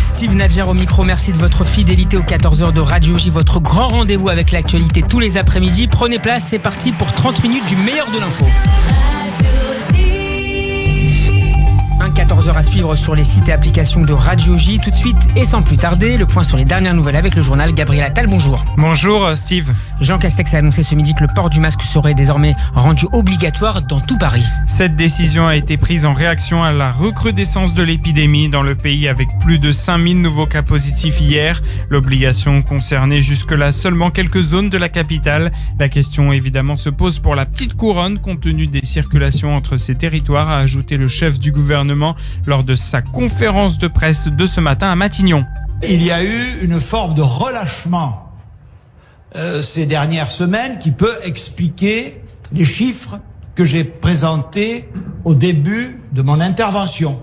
Steve Nadjer au micro. Merci de votre fidélité aux 14h de Radio J, votre grand rendez-vous avec l'actualité tous les après-midi. Prenez place, c'est parti pour 30 minutes du meilleur de l'info. 14h à suivre sur les sites et applications de Radio J. Tout de suite et sans plus tarder, le point sur les dernières nouvelles avec le journal. Gabriel Attal, bonjour. Bonjour Steve. Jean Castex a annoncé ce midi que le port du masque serait désormais rendu obligatoire dans tout Paris. Cette décision a été prise en réaction à la recrudescence de l'épidémie dans le pays avec plus de 5000 nouveaux cas positifs hier. L'obligation concernait jusque-là seulement quelques zones de la capitale. La question évidemment se pose pour la petite couronne compte tenu des circulations entre ces territoires, a ajouté le chef du gouvernement lors de sa conférence de presse de ce matin à Matignon. Il y a eu une forme de relâchement ces dernières semaines qui peut expliquer les chiffres que j'ai présentés au début de mon intervention.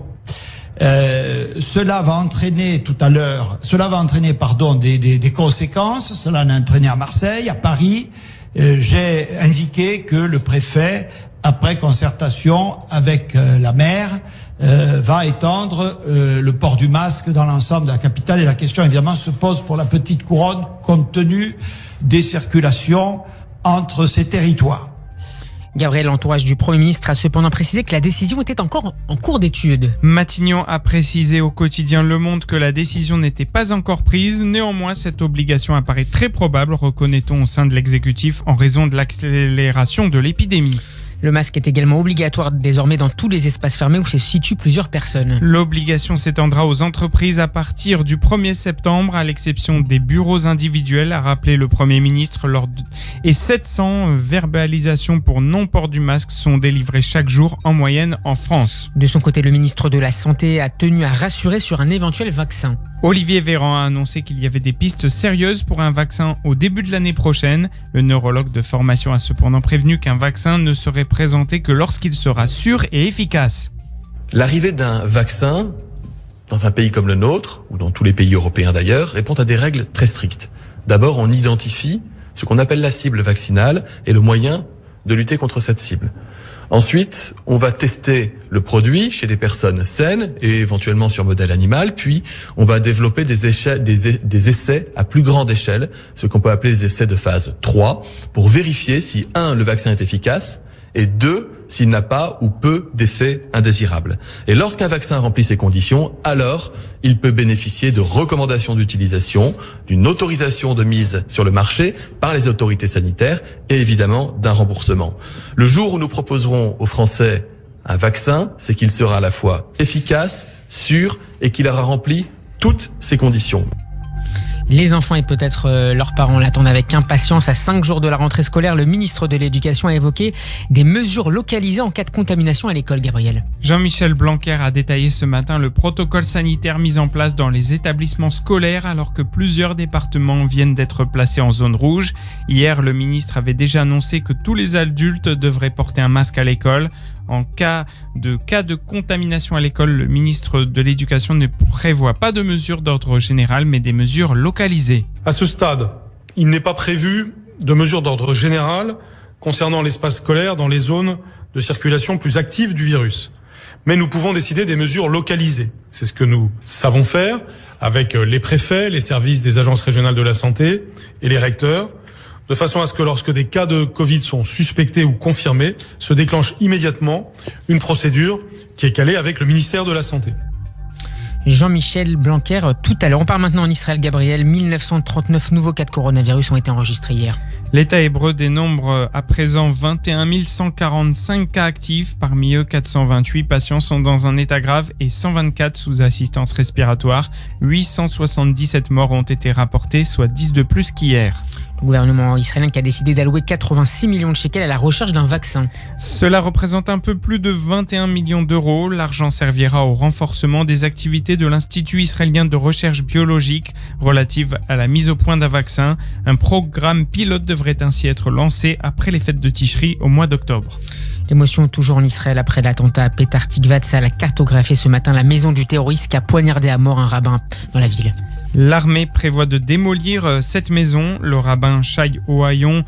Cela va entraîner des conséquences. Cela a entraîné à Marseille, à Paris. J'ai indiqué que le préfet, après concertation avec la maire, va étendre le port du masque dans l'ensemble de la capitale. Et la question, évidemment, se pose pour la petite couronne, compte tenu des circulations entre ces territoires. Gabriel, l'entourage du Premier ministre a cependant précisé que la décision était encore en cours d'étude. Matignon a précisé au quotidien Le Monde que la décision n'était pas encore prise. Néanmoins, cette obligation apparaît très probable, reconnaît-on au sein de l'exécutif, en raison de l'accélération de l'épidémie. Le masque est également obligatoire désormais dans tous les espaces fermés où se situent plusieurs personnes. L'obligation s'étendra aux entreprises à partir du 1er septembre, à l'exception des bureaux individuels, a rappelé le Premier ministre. Et 700 verbalisations pour non-port du masque sont délivrées chaque jour en moyenne en France. De son côté, le ministre de la Santé a tenu à rassurer sur un éventuel vaccin. Olivier Véran a annoncé qu'il y avait des pistes sérieuses pour un vaccin au début de l'année prochaine. Le neurologue de formation a cependant prévenu qu'un vaccin ne serait présenté que lorsqu'il sera sûr et efficace. L'arrivée d'un vaccin dans un pays comme le nôtre, ou dans tous les pays européens d'ailleurs, répond à des règles très strictes. D'abord, on identifie ce qu'on appelle la cible vaccinale et le moyen de lutter contre cette cible. Ensuite, on va tester le produit chez des personnes saines et éventuellement sur modèle animal, puis on va développer des essais à plus grande échelle, ce qu'on peut appeler les essais de phase 3, pour vérifier si 1, le vaccin est efficace, et 2, s'il n'a pas ou peu d'effets indésirables. Et lorsqu'un vaccin remplit ces conditions, alors il peut bénéficier de recommandations d'utilisation, d'une autorisation de mise sur le marché par les autorités sanitaires et évidemment d'un remboursement. Le jour où nous proposerons aux Français un vaccin, c'est qu'il sera à la fois efficace, sûr et qu'il aura rempli toutes ces conditions. Les enfants et peut-être leurs parents l'attendent avec impatience. À 5 jours de la rentrée scolaire, le ministre de l'Éducation a évoqué des mesures localisées en cas de contamination à l'école, Gabriel. Jean-Michel Blanquer a détaillé ce matin le protocole sanitaire mis en place dans les établissements scolaires alors que plusieurs départements viennent d'être placés en zone rouge. Hier, le ministre avait déjà annoncé que tous les adultes devraient porter un masque à l'école. En cas de contamination à l'école, le ministre de l'Éducation ne prévoit pas de mesures d'ordre général, mais des mesures localisées. À ce stade, il n'est pas prévu de mesures d'ordre général concernant l'espace scolaire dans les zones de circulation plus active du virus. Mais nous pouvons décider des mesures localisées. C'est ce que nous savons faire avec les préfets, les services des agences régionales de la santé et les recteurs, de façon à ce que lorsque des cas de Covid sont suspectés ou confirmés, se déclenche immédiatement une procédure qui est calée avec le ministère de la Santé. Jean-Michel Blanquer, tout à l'heure. On part maintenant en Israël, Gabriel. 1939 nouveaux cas de coronavirus ont été enregistrés hier. L'État hébreu dénombre à présent 21 145 cas actifs. Parmi eux, 428 patients sont dans un état grave et 124 sous assistance respiratoire. 877 morts ont été rapportés, soit 10 de plus qu'hier. Le gouvernement israélien qui a décidé d'allouer 86 millions de shekels à la recherche d'un vaccin. Cela représente un peu plus de 21 millions d'euros. L'argent servira au renforcement des activités de l'Institut israélien de recherche biologique relative à la mise au point d'un vaccin. Un programme pilote devrait ainsi être lancé après les fêtes de Tishri au mois d'octobre. L'émotion toujours en Israël après l'attentat à Petar Tikva. Ça a cartographié ce matin la maison du terroriste qui a poignardé à mort un rabbin dans la ville. L'armée prévoit de démolir cette maison. Le rabbin Shai Ohayon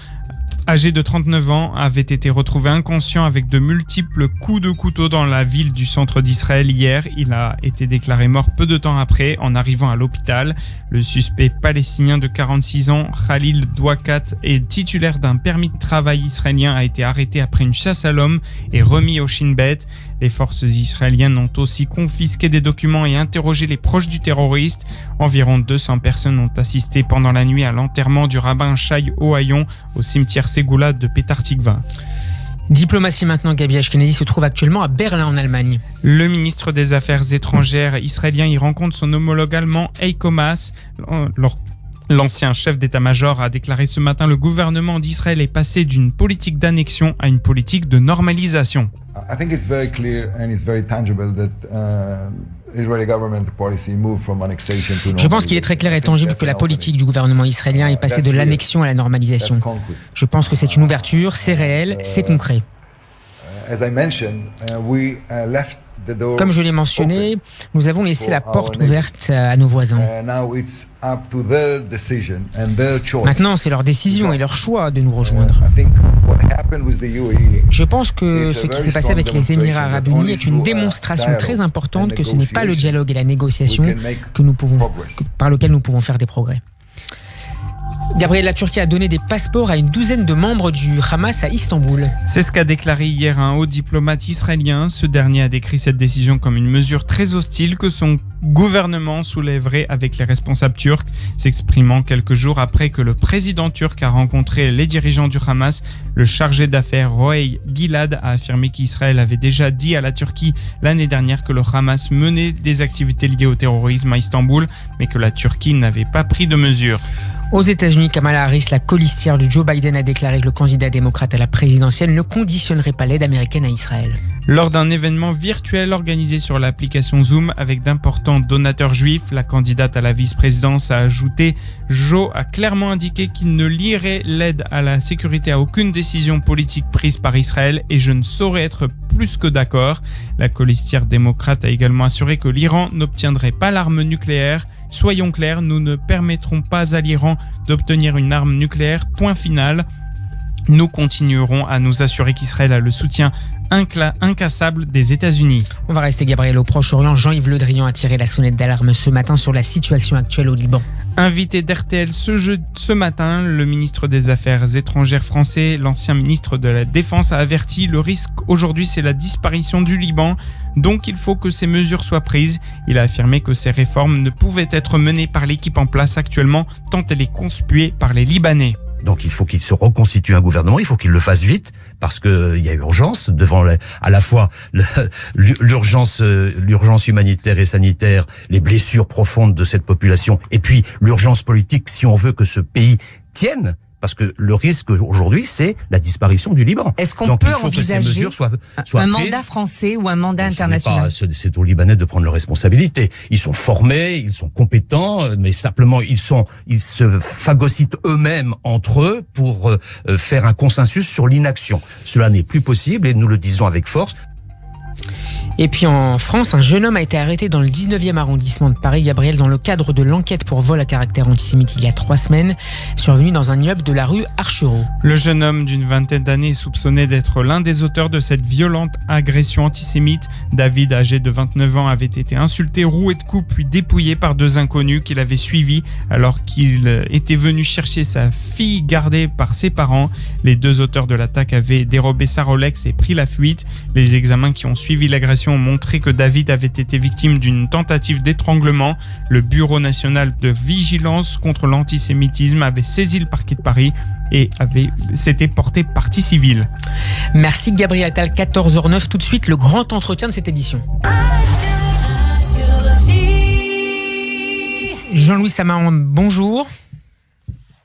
âgé de 39 ans, avait été retrouvé inconscient avec de multiples coups de couteau dans la ville du centre d'Israël hier. Il a été déclaré mort peu de temps après en arrivant à l'hôpital. Le suspect palestinien de 46 ans, Khalil Douakat, est titulaire d'un permis de travail israélien, a été arrêté après une chasse à l'homme et remis au Shin Bet. Les forces israéliennes ont aussi confisqué des documents et interrogé les proches du terroriste. Environ 200 personnes ont assisté pendant la nuit à l'enterrement du rabbin Shai Ohayon au cimetière Ségoula de Petah Tikva. Diplomatie maintenant, Gabi Ashkenazi se trouve actuellement à Berlin en Allemagne. Le ministre des Affaires étrangères israélien y rencontre son homologue allemand Heiko Maas. L'ancien chef d'état-major a déclaré ce matin le gouvernement d'Israël est passé d'une politique d'annexion à une politique de normalisation. I think it's very clear and it's very tangible that Israeli government policy moved from annexation to normalization. Je pense qu'il est très clair et tangible que la politique du gouvernement israélien est passée de l'annexion à la normalisation. Je pense que c'est une ouverture, c'est réel, c'est concret. As I mentioned, we left the door. Comme je l'ai mentionné, nous avons laissé la porte ouverte à nos voisins. Maintenant, c'est leur décision et leur choix de nous rejoindre. Je pense que ce qui s'est passé avec les Émirats arabes unis est une démonstration très importante que ce n'est pas le dialogue et la négociation par lequel nous pouvons faire des progrès. Gabriel, la Turquie a donné des passeports à une douzaine de membres du Hamas à Istanbul. C'est ce qu'a déclaré hier un haut diplomate israélien. Ce dernier a décrit cette décision comme une mesure très hostile que son gouvernement soulèverait avec les responsables turcs, s'exprimant quelques jours après que le président turc a rencontré les dirigeants du Hamas. Le chargé d'affaires Roei Gilad a affirmé qu'Israël avait déjà dit à la Turquie l'année dernière que le Hamas menait des activités liées au terrorisme à Istanbul, mais que la Turquie n'avait pas pris de mesures. Aux États-Unis, Kamala Harris, la colistière de Joe Biden, a déclaré que le candidat démocrate à la présidentielle ne conditionnerait pas l'aide américaine à Israël. Lors d'un événement virtuel organisé sur l'application Zoom avec d'importants donateurs juifs, la candidate à la vice-présidence a ajouté « Joe a clairement indiqué qu'il ne lierait l'aide à la sécurité à aucune décision politique prise par Israël et je ne saurais être plus que d'accord ». La colistière démocrate a également assuré que l'Iran n'obtiendrait pas l'arme nucléaire. Soyons clairs, nous ne permettrons pas à l'Iran d'obtenir une arme nucléaire, point final. Nous continuerons à nous assurer qu'Israël a le soutien incassable des États-Unis. On va rester, Gabriel, au Proche-Orient. Jean-Yves Le Drian a tiré la sonnette d'alarme ce matin sur la situation actuelle au Liban. Invité d'RTL ce matin, le ministre des Affaires étrangères français, l'ancien ministre de la Défense, a averti le risque aujourd'hui, c'est la disparition du Liban. Donc il faut que ces mesures soient prises. Il a affirmé que ces réformes ne pouvaient être menées par l'équipe en place actuellement, tant elle est conspuée par les Libanais. Donc il faut qu'il se reconstitue un gouvernement, il faut qu'il le fasse vite, parce que il y a urgence devant à la fois l'urgence humanitaire et sanitaire, les blessures profondes de cette population, et puis l'urgence politique si on veut que ce pays tienne. Parce que le risque aujourd'hui, c'est la disparition du Liban. Est-ce qu'on Donc, peut il faut envisager que ces mesures soient un prises. mandat français ou un mandat international? C'est aux Libanais de prendre leurs responsabilités. Ils sont formés, ils sont compétents, mais simplement ils se phagocytent eux-mêmes entre eux pour faire un consensus sur l'inaction. Cela n'est plus possible et nous le disons avec force. Et puis en France, un jeune homme a été arrêté dans le 19e arrondissement de Paris, Gabriel, dans le cadre de l'enquête pour vol à caractère antisémite il y a 3 semaines, survenu dans un immeuble de la rue Archereau. Le jeune homme d'une vingtaine d'années est soupçonné d'être l'un des auteurs de cette violente agression antisémite. David, âgé de 29 ans, avait été insulté, roué de coups, puis dépouillé par 2 inconnus qu'il avait suivis alors qu'il était venu chercher sa fille gardée par ses parents. Les 2 auteurs de l'attaque avaient dérobé sa Rolex et pris la fuite. Les examens qui ont suivi l'agression ont montré que David avait été victime d'une tentative d'étranglement. Le Bureau national de vigilance contre l'antisémitisme avait saisi le parquet de Paris et s'était porté partie civile. Merci Gabriel Attal, 14h09. Tout de suite, le grand entretien de cette édition. Jean-Louis Samaran, bonjour.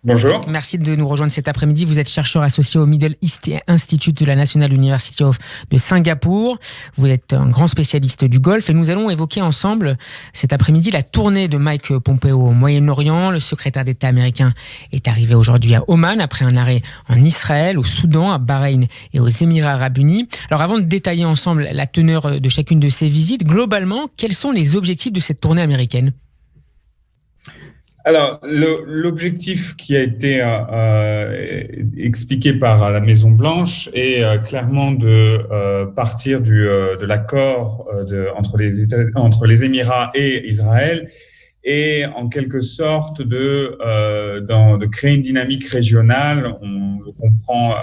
Bonjour. Merci de nous rejoindre cet après-midi. Vous êtes chercheur associé au Middle East Institute de la National University de Singapour. Vous êtes un grand spécialiste du Golfe et nous allons évoquer ensemble cet après-midi la tournée de Mike Pompeo au Moyen-Orient. Le secrétaire d'État américain est arrivé aujourd'hui à Oman après un arrêt en Israël, au Soudan, à Bahreïn et aux Émirats arabes unis. Alors avant de détailler ensemble la teneur de chacune de ces visites, globalement, quels sont les objectifs de cette tournée américaine ? Alors, l'objectif qui a été expliqué par la Maison-Blanche est clairement de partir de l'accord entre les Émirats et Israël et en quelque sorte de créer une dynamique régionale. On le comprend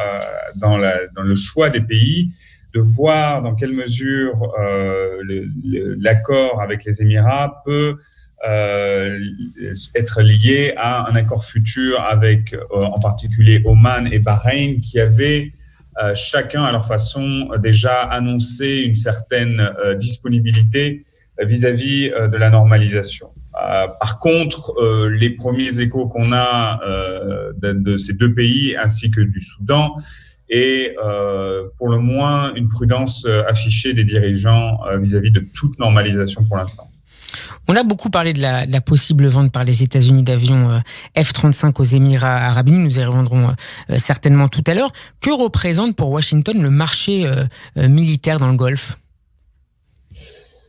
dans le choix des pays, de voir dans quelle mesure l'accord avec les Émirats peut être lié à un accord futur avec en particulier Oman et Bahreïn qui avaient chacun à leur façon déjà annoncé une certaine disponibilité vis-à-vis de la normalisation. Par contre, les premiers échos qu'on a de ces deux pays ainsi que du Soudan et pour le moins une prudence affichée des dirigeants vis-à-vis de toute normalisation pour l'instant. On a beaucoup parlé de la possible vente par les États-Unis d'avions F-35 aux Émirats arabes unis. Nous y reviendrons certainement tout à l'heure. Que représente pour Washington le marché militaire dans le Golfe ?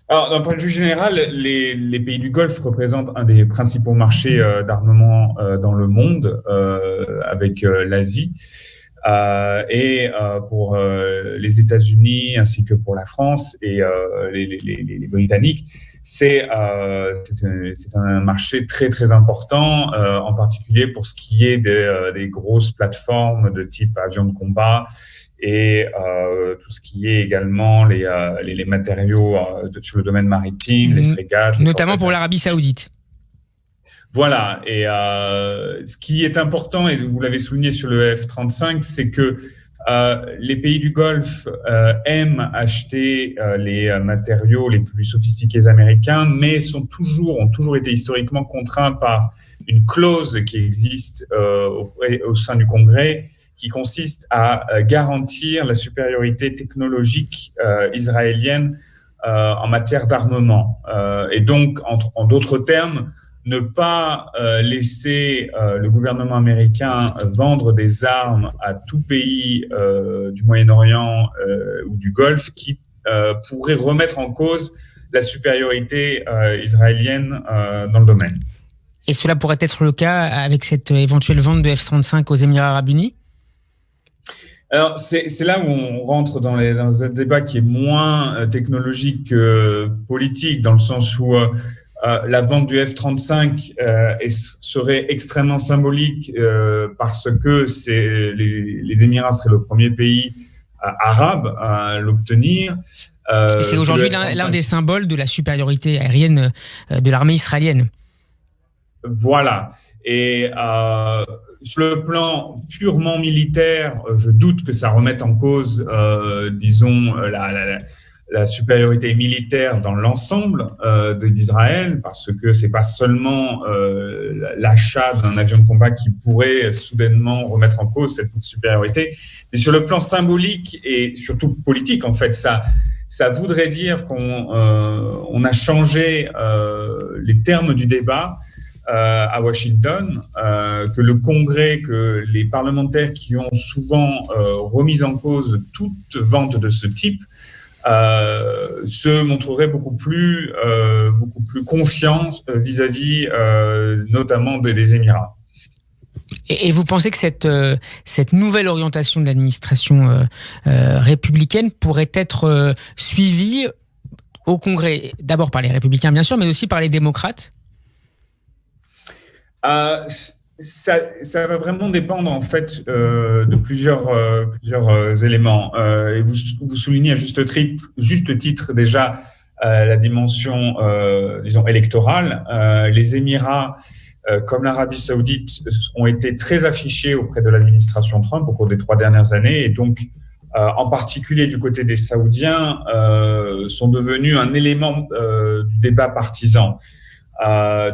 Alors, d'un point de vue général, les pays du Golfe représentent un des principaux marchés d'armement dans le monde, avec l'Asie. Et pour les États-Unis ainsi que pour la France et les Britanniques, c'est un marché très très important, en particulier pour ce qui est des grosses plateformes de type avions de combat et tout ce qui est également les matériaux sur le domaine maritime, les frégates, notamment pour l'Arabie Saoudite. Voilà, et ce qui est important, et vous l'avez souligné sur le F-35, c'est que les pays du Golfe aiment acheter les matériaux les plus sophistiqués américains, mais ont toujours été historiquement contraints par une clause qui existe au sein du Congrès, qui consiste à garantir la supériorité technologique israélienne en matière d'armement. Et donc, en d'autres termes, ne pas laisser le gouvernement américain vendre des armes à tout pays du Moyen-Orient ou du Golfe qui pourrait remettre en cause la supériorité israélienne dans le domaine. Et cela pourrait être le cas avec cette éventuelle vente de F-35 aux Émirats arabes unis ? Alors, c'est là où on rentre dans un débat qui est moins technologique que politique, dans le sens où la vente du F-35 serait extrêmement symbolique parce que les Émirats seraient le premier pays arabe à l'obtenir. Et c'est aujourd'hui l'un des symboles de la supériorité aérienne de l'armée israélienne. Voilà. Et sur le plan purement militaire, je doute que ça remette en cause, disons, la supériorité militaire dans l'ensemble d'Israël, parce que c'est pas seulement l'achat d'un avion de combat qui pourrait soudainement remettre en cause cette supériorité, mais sur le plan symbolique et surtout politique, en fait, ça voudrait dire qu'on a changé les termes du débat à Washington, que le Congrès, que les parlementaires qui ont souvent remis en cause toute vente de ce type se montreraient beaucoup plus confiants vis-à-vis notamment des Émirats. Et vous pensez que cette nouvelle orientation de l'administration républicaine pourrait être suivie au Congrès, d'abord par les républicains bien sûr, mais aussi par les démocrates ? Ça va vraiment dépendre en fait de plusieurs éléments. Et vous soulignez à juste titre déjà la dimension, disons, électorale. Les Émirats, comme l'Arabie Saoudite, ont été très affichés auprès de l'administration Trump au cours des 3 dernières années, et donc en particulier du côté des Saoudiens, sont devenus un élément du débat partisan.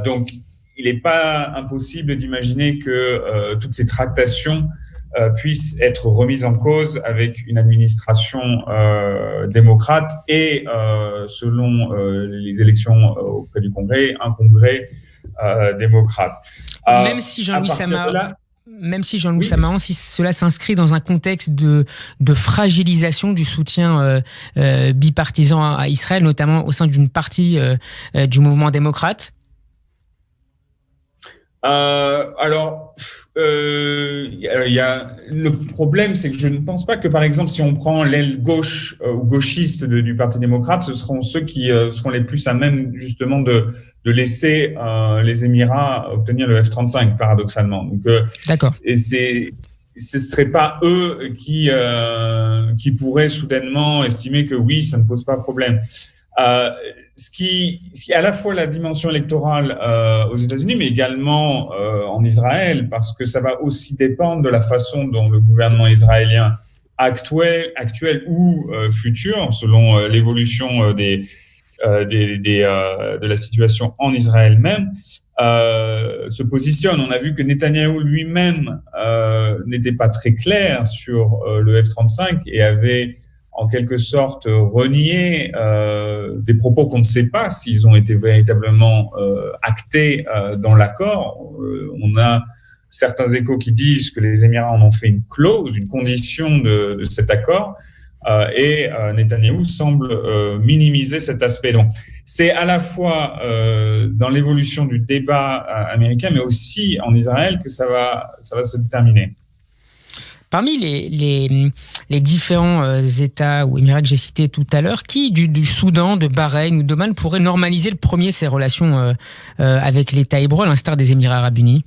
Donc il n'est pas impossible d'imaginer que toutes ces tractations puissent être remises en cause avec une administration démocrate et, selon les élections auprès du Congrès, un Congrès démocrate. Même si Jean-Louis Samaran, si cela s'inscrit dans un contexte de fragilisation du soutien bipartisan à Israël, notamment au sein d'une partie du mouvement démocrate. Le problème, c'est que je ne pense pas que, par exemple, si on prend l'aile gauche ou gauchiste du Parti démocrate, ce seront ceux qui seront les plus à même, justement, de laisser les Émirats obtenir le F-35, paradoxalement. Donc, d'accord. Et ce serait pas eux qui pourraient soudainement estimer que oui, ça ne pose pas de problème. Ce qui à la fois la dimension électorale aux États-Unis, mais également en Israël, parce que ça va aussi dépendre de la façon dont le gouvernement israélien actuel ou futur, selon l'évolution de la situation en Israël même, se positionne. On a vu que Netanyahou lui-même n'était pas très clair sur le F-35 et avait en quelque sorte renié des propos qu'on ne sait pas s'ils ont été véritablement actés dans l'accord. On a certains échos qui disent que les Émirats en ont fait une clause, une condition de cet accord, et Netanyahou semble minimiser cet aspect. Donc, c'est à la fois dans l'évolution du débat américain, mais aussi en Israël que ça va se déterminer. Parmi les différents États ou Émirats que j'ai cités tout à l'heure, qui du Soudan, de Bahreïn ou d'Oman pourrait normaliser le premier ses relations avec l'État hébreu, à l'instar des Émirats arabes unis?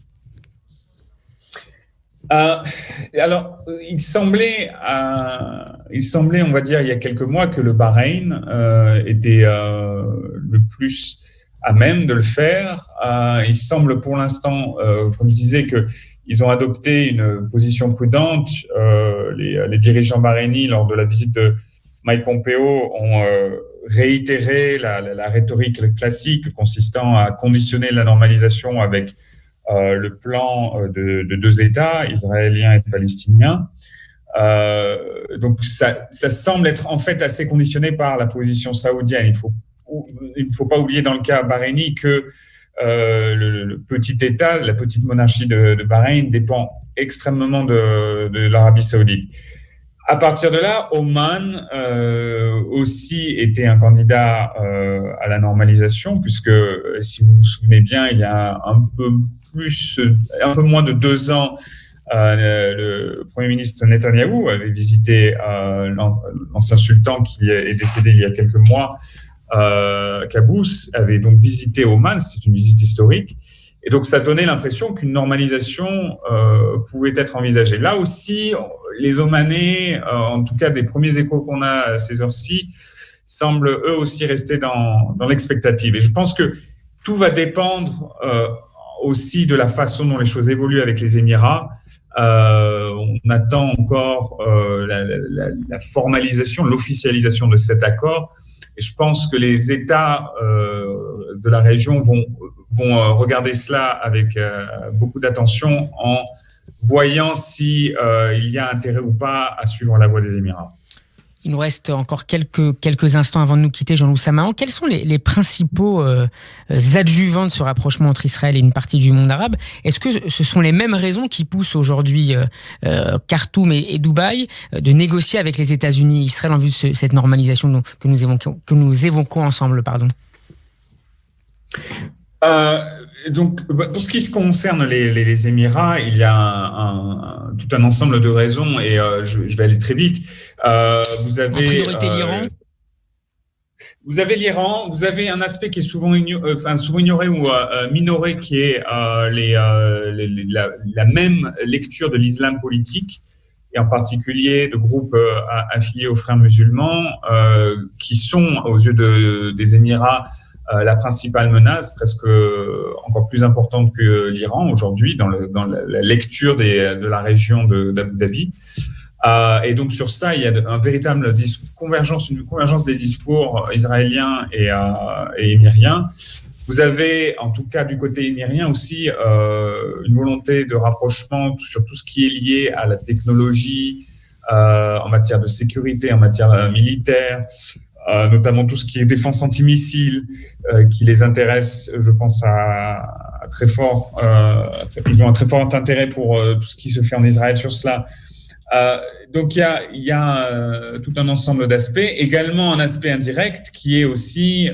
Alors, il semblait, on va dire, il y a quelques mois que le Bahreïn était le plus à même de le faire. Il semble pour l'instant, comme je disais, qu'ils ont adopté une position prudente. Les dirigeants bahreïnis, lors de la visite de Mike Pompeo, ont réitéré la rhétorique classique consistant à conditionner la normalisation avec le plan de deux États, israélien et palestinien. Donc ça semble être en fait assez conditionné par la position saoudienne. Il ne faut pas oublier dans le cas bahreïni que le petit État, la petite monarchie de Bahreïn dépend extrêmement de l'Arabie saoudite. À partir de là, Oman aussi était un candidat à la normalisation, puisque si vous vous souvenez bien, il y a un peu moins de 2 ans, le Premier ministre Netanyahou avait visité l'ancien sultan qui est décédé il y a quelques mois, Qaboos, avait donc visité Oman. C'est une visite historique. Et donc, ça donnait l'impression qu'une normalisation pouvait être envisagée. Là aussi, les Omanais, en tout cas des premiers échos qu'on a à ces heures-ci, semblent eux aussi rester dans l'expectative. Et je pense que tout va dépendre aussi de la façon dont les choses évoluent avec les Émirats. On attend encore la formalisation, l'officialisation de cet accord. Et je pense que les États de la région vont regarder cela avec beaucoup d'attention en voyant si il y a intérêt ou pas à suivre la voie des Émirats. Il nous reste encore quelques instants avant de nous quitter, Jean-Loup Samahan. Quels sont les principaux adjuvants de ce rapprochement entre Israël et une partie du monde arabe? Est-ce que ce sont les mêmes raisons qui poussent aujourd'hui Khartoum et Dubaï de négocier avec les États-Unis et Israël en vue de cette normalisation que nous évoquons ensemble, pardon? Donc, pour ce qui concerne les Émirats, il y a tout un ensemble de raisons et je vais aller très vite. Vous avez en priorité l'Iran. Vous avez l'Iran. Vous avez un aspect qui est souvent ignoré ou minoré, qui est la même lecture de l'islam politique, et en particulier de groupes affiliés aux frères musulmans, qui sont, aux yeux des Émirats, la principale menace, presque encore plus importante que l'Iran aujourd'hui, dans la lecture de la région d'Abu Dhabi. Et donc sur ça, il y a une véritable convergence des discours israéliens et émiriens. Vous avez, en tout cas du côté émirien aussi, une volonté de rapprochement sur tout ce qui est lié à la technologie, en matière de sécurité, en matière militaire, notamment tout ce qui est défense antimissile, qui les intéresse, je pense, à très fort. Ils ont un très fort intérêt pour tout ce qui se fait en Israël sur cela. Donc il y a tout un ensemble d'aspects. Également un aspect indirect qui est aussi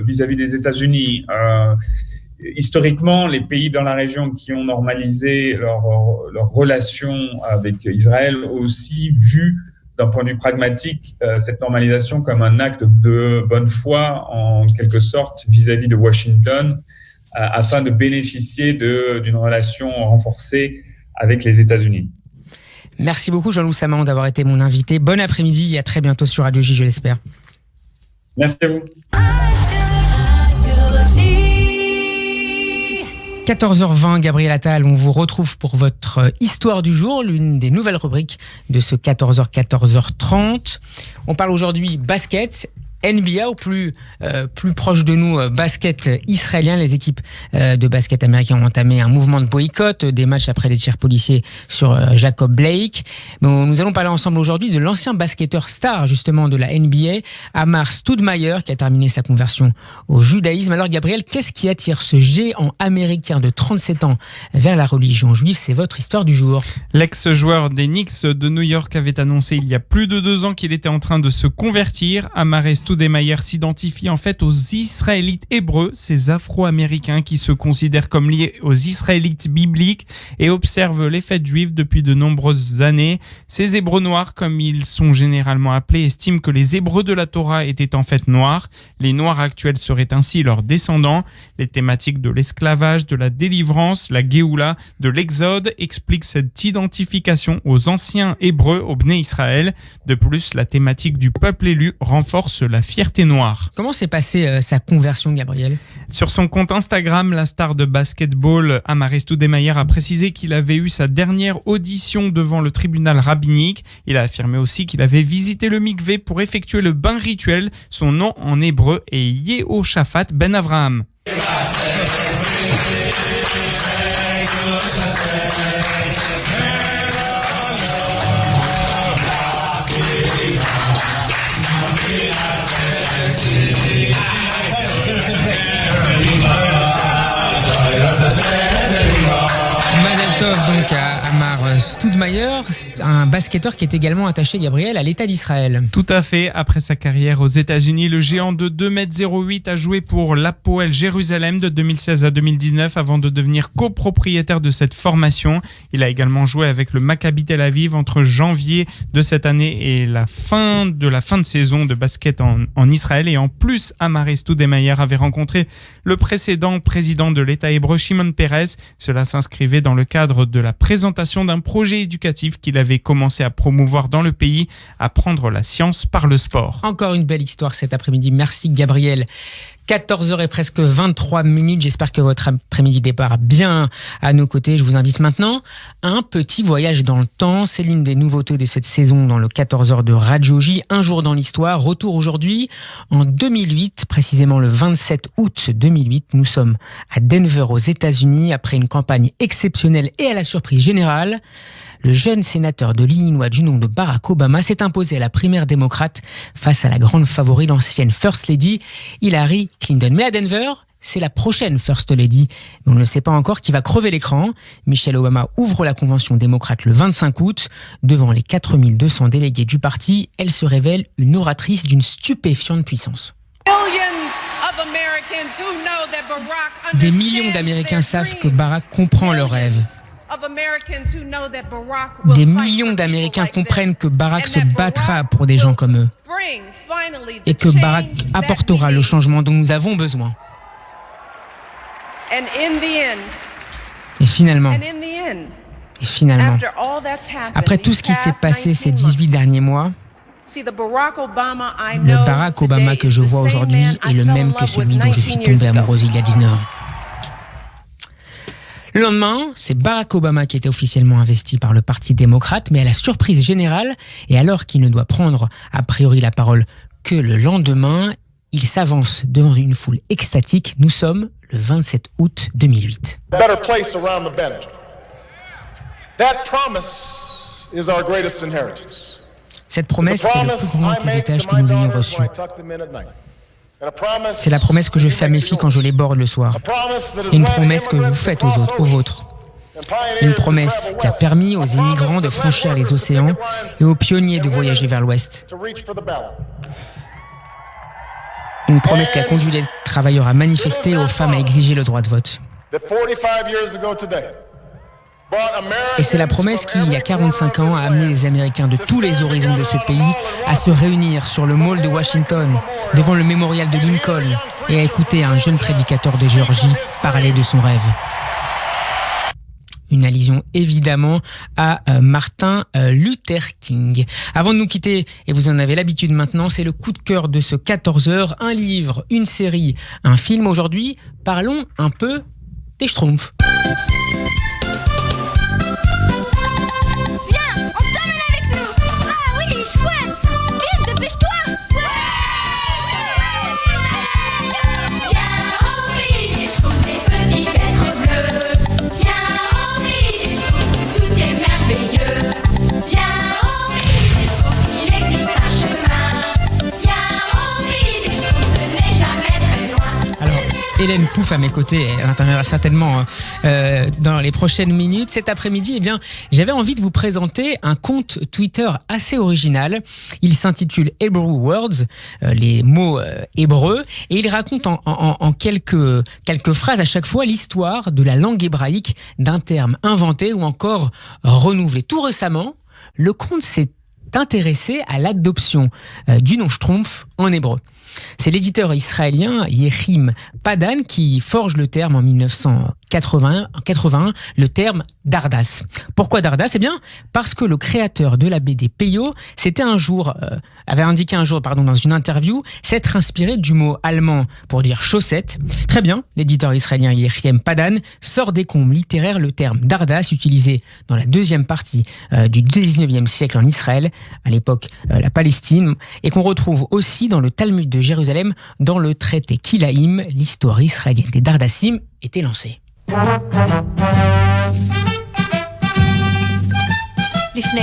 vis-à-vis des États-Unis. historiquement, les pays dans la région qui ont normalisé leur relation avec Israël ont aussi vu, d'un point de vue pragmatique, cette normalisation comme un acte de bonne foi, en quelque sorte, vis-à-vis de Washington, afin de bénéficier d'une relation renforcée avec les États-Unis. Merci beaucoup Jean-Loup Saman d'avoir été mon invité. Bon après-midi et à très bientôt sur Radio J, je l'espère. Merci à vous. 14h20, Gabriel Attal, on vous retrouve pour votre histoire du jour, l'une des nouvelles rubriques de ce 14h-14h30. On parle aujourd'hui basket, NBA, ou plus proche de nous, basket israélien. Les équipes de basket américains ont entamé un mouvement de boycott des matchs après les tirs policiers sur Jacob Blake. Mais nous allons parler ensemble aujourd'hui de l'ancien basketteur star justement de la NBA, Amar Stoudemire, qui a terminé sa conversion au judaïsme. Alors Gabriel, qu'est-ce qui attire ce géant américain de 37 ans vers la religion juive? C'est votre histoire du jour. L'ex-joueur des Knicks de New York avait annoncé il y a plus de 2 ans qu'il était en train de se convertir. Amar Stoudemire s'identifie en fait aux Israélites hébreux, ces Afro-Américains qui se considèrent comme liés aux Israélites bibliques et observent les fêtes juives depuis de nombreuses années. Ces Hébreux noirs, comme ils sont généralement appelés, estiment que les Hébreux de la Torah étaient en fait noirs. Les Noirs actuels seraient ainsi leurs descendants. Les thématiques de l'esclavage, de la délivrance, la Géoula, de l'Exode expliquent cette identification aux anciens Hébreux, au Bnei Israël. De plus, la thématique du peuple élu renforce la fierté noire. Comment s'est passée sa conversion, Gabriel ? Sur son compte Instagram, la star de basketball Amar Stoudemire a précisé qu'il avait eu sa dernière audition devant le tribunal rabbinique. Il a affirmé aussi qu'il avait visité le mikvé pour effectuer le bain rituel. Son nom en hébreu est Yehoshaphat ben Avraham. Donc à Amar Stoudemire, un basketteur qui est également attaché, Gabriel, à l'État d'Israël. Tout à fait. Après sa carrière aux États-Unis, le géant de 2,08 m a joué pour l'Hapoel Jérusalem de 2016 à 2019 avant de devenir copropriétaire de cette formation. Il a également joué avec le Maccabi Tel Aviv entre janvier de cette année et la fin de saison de basket en Israël. Et en plus, Amar Stoudemire avait rencontré le précédent président de l'État hébreu, Shimon Peres. Cela s'inscrivait dans le cadre de la présentation d'un projet éducatif qu'il avait commencé à promouvoir dans le pays, apprendre la science par le sport. Encore une belle histoire cet après-midi. Merci Gabriel. 14h et presque 23 minutes. J'espère que votre après-midi départ bien à nos côtés. Je vous invite maintenant à un petit voyage dans le temps. C'est l'une des nouveautés de cette saison dans le 14h de Radio J. Un jour dans l'histoire. Retour aujourd'hui en 2008, précisément le 27 août 2008. Nous sommes à Denver aux États-Unis après une campagne exceptionnelle et à la surprise générale. Le jeune sénateur de l'Illinois du nom de Barack Obama s'est imposé à la primaire démocrate face à la grande favorite, l'ancienne First Lady Hillary Clinton. Mais à Denver, c'est la prochaine First Lady, mais on ne le sait pas encore, qui va crever l'écran. Michelle Obama ouvre la convention démocrate le 25 août. Devant les 4200 délégués du parti, elle se révèle une oratrice d'une stupéfiante puissance. Des millions d'Américains savent que Barack comprend leurs rêves. Des millions d'Américains comprennent que Barack se battra pour des gens comme eux et que Barack apportera le changement dont nous avons besoin. Et finalement, après tout ce qui s'est passé ces 18 derniers mois, le Barack Obama que je vois aujourd'hui est le même que celui dont je suis tombée amoureuse il y a 19 ans. Le lendemain, c'est Barack Obama qui était officiellement investi par le Parti démocrate, mais à la surprise générale, et alors qu'il ne doit prendre a priori la parole que le lendemain, il s'avance devant une foule extatique. Nous sommes le 27 août 2008. Better place around the bend. That promise is our greatest inheritance. Cette promesse, c'est le plus grand héritage que nous ayons reçu. C'est la promesse que je fais à mes filles quand je les borde le soir. Et une promesse que vous faites aux vôtres. Une promesse qui a permis aux immigrants de franchir les océans et aux pionniers de voyager vers l'ouest. Une promesse qui a conduit les travailleurs à manifester, aux femmes à exiger le droit de vote. Et c'est la promesse qui, il y a 45 ans, a amené les Américains de tous les horizons de ce pays à se réunir sur le Mall de Washington, devant le mémorial de Lincoln, et à écouter un jeune prédicateur de Géorgie parler de son rêve. Une allusion évidemment à Martin Luther King. Avant de nous quitter, et vous en avez l'habitude maintenant, c'est le coup de cœur de ce 14h, un livre, une série, un film. Aujourd'hui, parlons un peu des Schtroumpfs. Viens, on t'emmène avec nous. Ah oui, chouette. Vite, dépêche-toi. Hélène Pouf à mes côtés, elle interviendra certainement dans les prochaines minutes. Cet après-midi, eh bien, j'avais envie de vous présenter un compte Twitter assez original. Il s'intitule Hebrew Words, les mots hébreux, et il raconte en quelques phrases à chaque fois l'histoire de la langue hébraïque, d'un terme inventé ou encore renouvelé. Tout récemment, le compte s'est intéressé à l'adoption du nom Schtroumpf en hébreu. C'est l'éditeur israélien Yehiam Padan qui forge le terme en 1981, le terme Dardas. Pourquoi Dardas ? Eh bien, parce que le créateur de la BD Peyo avait indiqué un jour dans une interview s'être inspiré du mot allemand pour dire chaussette. Très bien, l'éditeur israélien Yehiam Padan sort des combles littéraires le terme Dardas, utilisé dans la deuxième partie du 19e siècle en Israël, à l'époque la Palestine, et qu'on retrouve aussi dans le Talmud de Jérusalem, dans le traité Kilaïm. L'histoire israélienne des Dardassim était lancée. לפני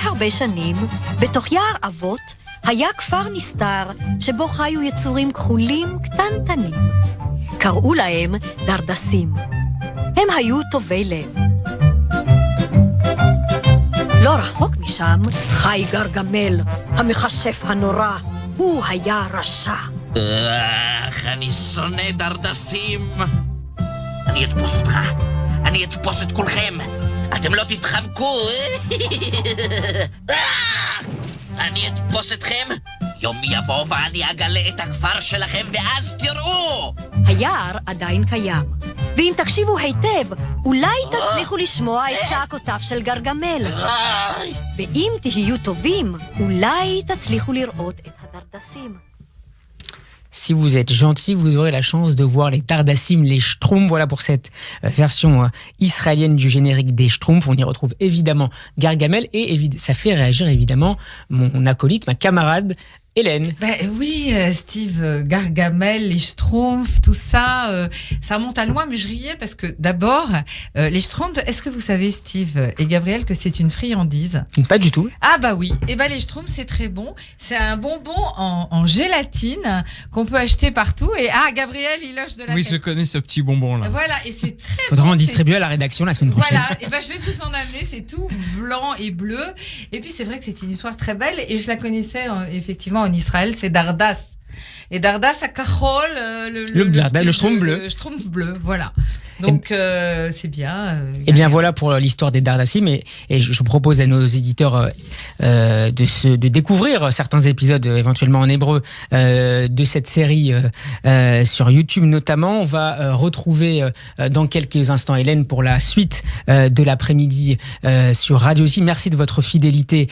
הרבה שנים, בתוך יער אבות, היה כפר נסתר, שבו חיו יצורים כחולים קטנטנים. קראו להם דרדסים. הם היו טובי לב. לא רחוק משם חי גרגמל, המכשף הנורא. הוא היה רשע. אני שונא דרדסים. אני אתפוס אותך. אני אתפוס את כולכם. אתם לא תתחמקו. אני אתפוס אתכם. יום יבוא ואני אגלה את הכפר שלכם ואז תראו. היער עדיין קיים. ואם תקשיבו היטב, אולי תצליחו לשמוע את צעקותיו של גרגמל. ואם תהיו טובים, אולי תצליחו לראות את הדרדסים. Si vous êtes gentil, vous aurez la chance de voir les Dardassim, les Schtroumpfs. Voilà pour cette version israélienne du générique des Schtroumpfs. On y retrouve évidemment Gargamel et ça fait réagir évidemment mon acolyte, ma camarade Hélène. Oui, Steve, Gargamel, les Schtroumpfs, tout ça, ça remonte à loin, mais je riais parce que d'abord, les Schtroumpfs, est-ce que vous savez, Steve et Gabriel, que c'est une friandise ? Pas du tout. Ah bah oui, et les Schtroumpfs, c'est très bon. C'est un bonbon en gélatine qu'on peut acheter partout. Et Gabriel, il hoche de la tête. Oui, je connais ce petit bonbon-là. Voilà, et c'est très Faudra bon, en distribuer à la rédaction la semaine prochaine. Voilà, et je vais vous en amener, c'est tout blanc et bleu. Et puis c'est vrai que c'est une histoire très belle, et je la connaissais effectivement en Israël, c'est Dardas. Et Dardas à Kachol, le Schtroumpf bleu. Le Schtroumpf bleu, voilà. Donc c'est bien. Et bien voilà pour l'histoire des Dardassim, et je propose à nos éditeurs de découvrir certains épisodes éventuellement en hébreu de cette série sur YouTube notamment. On va retrouver dans quelques instants Hélène pour la suite de l'après-midi sur Radio J. Merci de votre fidélité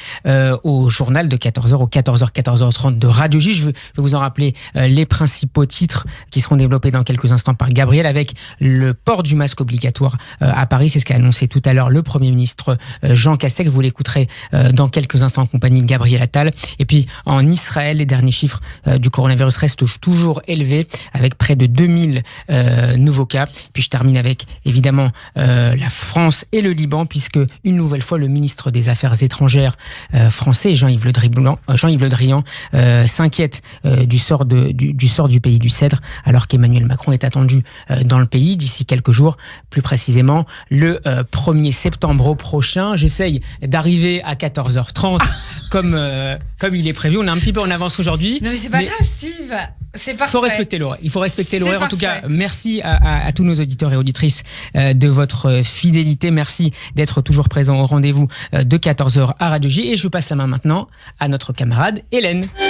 au journal de 14h au 14h30 de Radio J. Je vais vous en rappeler les principaux titres qui seront développés dans quelques instants par Gabriel, avec le port du masque obligatoire à Paris. C'est ce qu'a annoncé tout à l'heure le Premier ministre Jean Castex. Vous l'écouterez dans quelques instants en compagnie de Gabriel Attal. Et puis en Israël, les derniers chiffres du coronavirus restent toujours élevés, avec près de 2000 nouveaux cas. Puis je termine avec évidemment la France et le Liban, puisque une nouvelle fois le ministre des Affaires étrangères français, Jean-Yves Le Drian, s'inquiète du sort du pays du Cèdre, alors qu'Emmanuel Macron est attendu dans le pays d'ici quelques jours, plus précisément le 1er septembre prochain. J'essaye d'arriver à 14h30 comme il est prévu. On est un petit peu en avance aujourd'hui. Non mais c'est pas grave, Steve. C'est parfait. Il faut respecter l'horaire. En tout cas, merci à tous nos auditeurs et auditrices de votre fidélité. Merci d'être toujours présents au rendez-vous de 14h à Radio J. Et je passe la main maintenant à notre camarade Hélène.